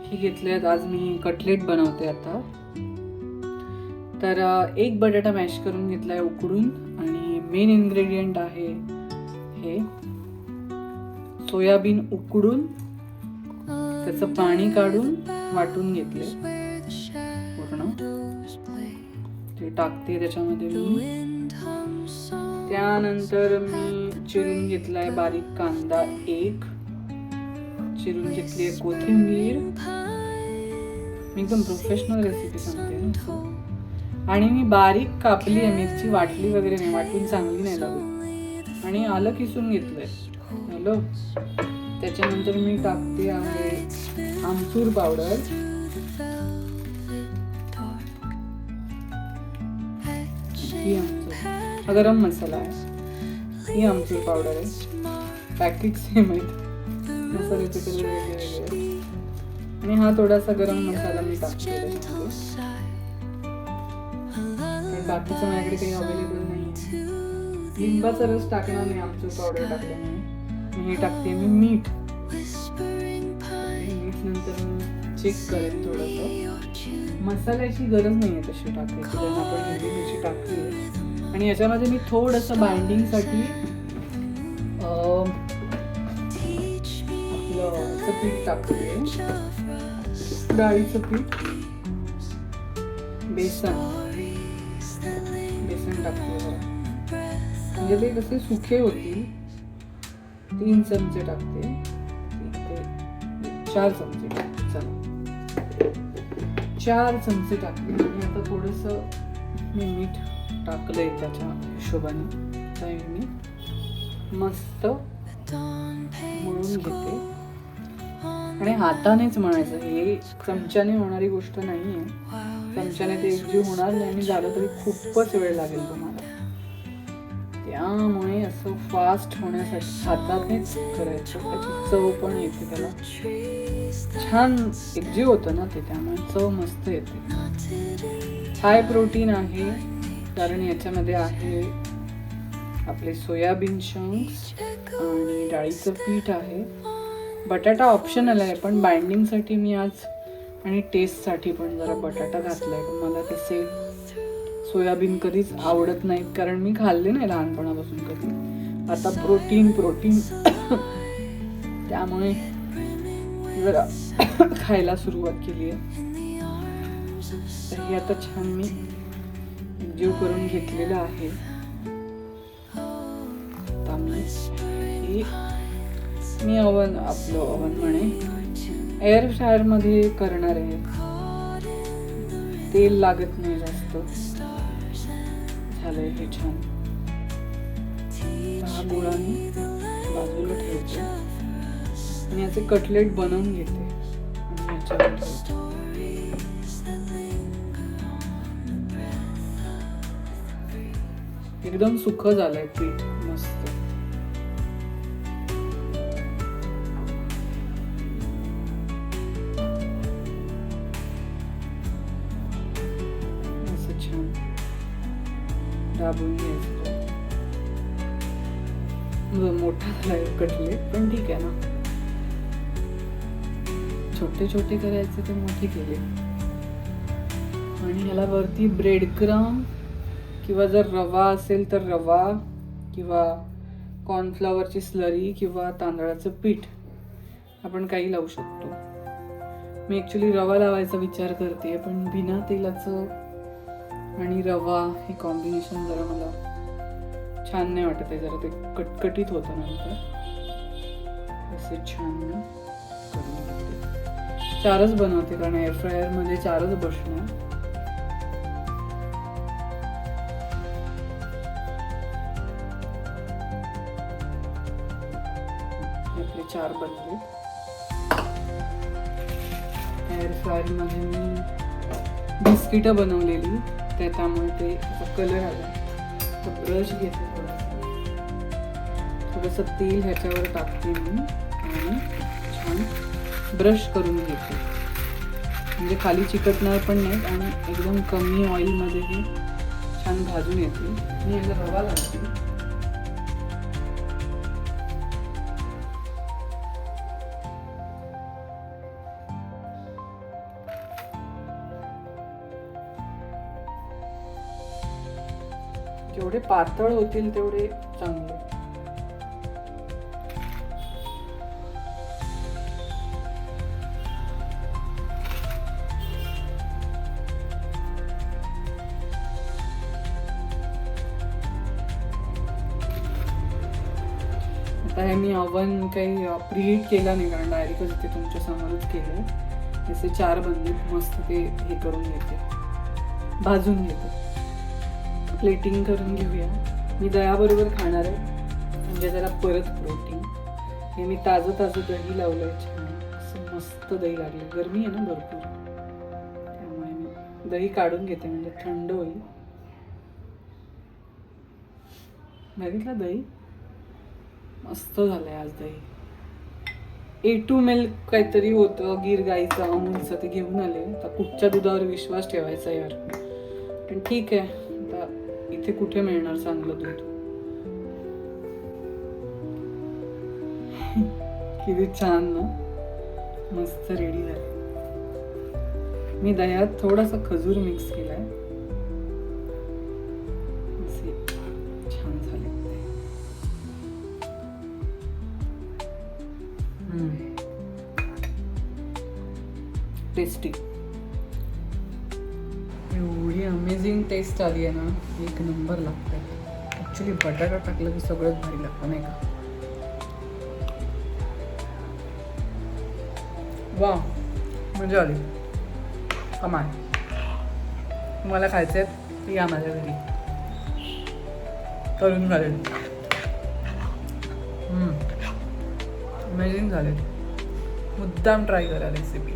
ही घेतल्यात. आज मी कटलेट बनवते आता. तर एक बटाटा मॅश करून घेतलाय उकडून आणि मेन इन्ग्रेडियंट आहे हे सोयाबीन उकडून त्याचं पाणी काढून वाटून घेतले पूर्ण. ते टाकते त्याच्यामध्ये मी. त्यानंतर मी चिरून घेतलाय बारीक कांदा एक, चिरून घेतली आहे कोथिंबीर. मी एकदम प्रोफेशनल रेसिपी सांगते ना. आणि मी बारीक कापली आहे मिरची, वाटली वगैरे नाही, वाटून चांगली नाही लागत. आणि आलं किसून घेतलंय. आलं. त्याच्यानंतर मी टाकते आहे आमचूर पावडर, ही आमचूर. हा गरम मसाला आहे, ही आमचूर पावडर आहे. पॅकेट सेम आहेत, मसाल्याचे कलर वेगळे. आणि हा थोडासा गरम मसाला मी टाकते त्याच्यामध्ये. बाकीचं माझ्याकडे काही अवेलेबल नाही आहे. लिंबाचा रस टाकणार नाही आमचूर पावडर टाकल्यामुळे. मी हे टाकते मी मीठ. मीठ नंतर मी चेक करेन थोडंसं. मसाल्याची गरज नाही आहे तशी टाकायची, कारण आपण हिरवी मिरची टाकली. आणि याच्यामध्ये मी थोडंसं बाइंडिंगसाठी आपलं पीठ टाकते, डाळीचं पीठ, बेसन टाकते जरा, म्हणजे ते कसे सुखे होतील. 3 चमचे टाकते, 4 चमचे टाकते. चला 4 चमचे टाकले. आणि आता थोडंसं मी मीठ टाकलंय त्याच्या हिशोबाने. तर मी मस्त मळून घेते. आणि हातानेच मळायचं, हे चमच्याने होणारी गोष्ट नाही आहे. चमच्याने ते एकजीव होणार नाही आणि झालं तरी खूपच वेळ लागेल तुम्हाला. त्यामुळे असं फास्ट होण्यासाठी हातानेच करायचं. त्याची चव पण येते, त्याला छान एकजीव होतं ना ते, त्यामुळे चव मस्त येते. हाय प्रोटीन आहे, कारण याच्यामध्ये आहे आपले सोयाबीन शंक्स आणि डाळीचं पीठ आहे. बटाटा ऑप्शनल आहे, पण बाइंडिंगसाठी मी आज आणि टेस्टसाठी पण जरा बटाटा घातलाय. पण मला तसे सोयाबीन कधीच आवडत नाहीत, कारण मी खाल्ले नाही लहानपणापासून कधी. आता प्रोटीन त्यामुळे जरा खायला सुरुवात केली आहे. तर हे आता छान मी जीव करून घेतलेलं आहे. मी आपलं ओव्हन म्हणे एअर फ्रायर मध्ये करणार आहे. तेल लागत नाही जास्त. झालंय हे छान. हा गोळा मी बाजूला ठेवते आणि याचे कटलेट बनवून घेते आणि याच्यावर ठेवते. एकदम सुखं झालंय पीठ, मस्त. असं छान दाबून घ्यायचं. मोठा झालाय कटलेट, पण ठीक आहे ना. छोटे छोटे करायचे ते मोठे केले. आणि ह्याला वरती ब्रेड क्रम किंवा जर रवा असेल तर रवा, किंवा कॉर्नफ्लॉवरची स्लरी, किंवा तांदळाचं पीठ, आपण काही लावू शकतो. मी ॲक्च्युली रवा लावायचा विचार करते, पण बिना तेलाचं आणि रवा हे कॉम्बिनेशन जरा मला छान नाही वाटत आहे. जरा ते कटकटीत होतं नंतर. असे छान मी करून घेते. 4च बनवते, कारण एअर फ्रायरमध्ये 4च बसणार. आपले 4 बनले. एअर फ्रायर मध्ये मी बिस्किट बनवलेली, त्यामुळे ते कलर आला. ब्रश घेते, थोडंसं तेल ह्याच्यावर टाकते मी आणि छान ब्रश करून घेते. म्हणजे खाली चिकटणार पण नाहीत आणि एकदम कमी ऑइलमध्ये हे छान भाजून येते. मी याला रवा लावते. जेवढे पातळ होतील तेवढे चांगले. आता हे मी ओव्हन काही प्रीहीट केला नाही, कारण डायरेक्टच ते तुमच्या समोरच केलं. असे 4 बंदीत मस्त ते हे करून घेते, भाजून घेते. प्लेटिंग करून घेऊया. मी दह्याबरोबर खाणार आहे, म्हणजे जरा परत प्रोटीन. हे मी ताजं दही लावलंय छान, असं मस्त दही लागले. गरमी आहे ना भरपूर, त्यामुळे मी दही काढून घेते म्हणजे थंड होईल. बघितलं दही मस्त झालंय आज दही. A2 मिल्क काहीतरी होतं गिर गाईचं, अमूलचं, ते घेऊन आले. आता कुठच्या दुधावर विश्वास ठेवायचा यार, पण ठीक आहे. आता इथे कुठे मिळणार चांगलं दूध. किती छान ना, मस्त रेडी झालं. मी दह्यात थोडासा खजूर मिक्स केलाय, छान झाले. टेस्टी, एवढी अमेझिंग टेस्ट आली आहे ना, एक नंबर लागते. ॲक्च्युली बटाटा टाकलं की सगळंच भारी लागतं नाही का. वा, मजा आली. कमाल. तुम्हाला खायचं आहे या माझ्या घरी, करून घालेल. अमेझिंग झाले. मुद्दाम ट्राय करा रेसिपी.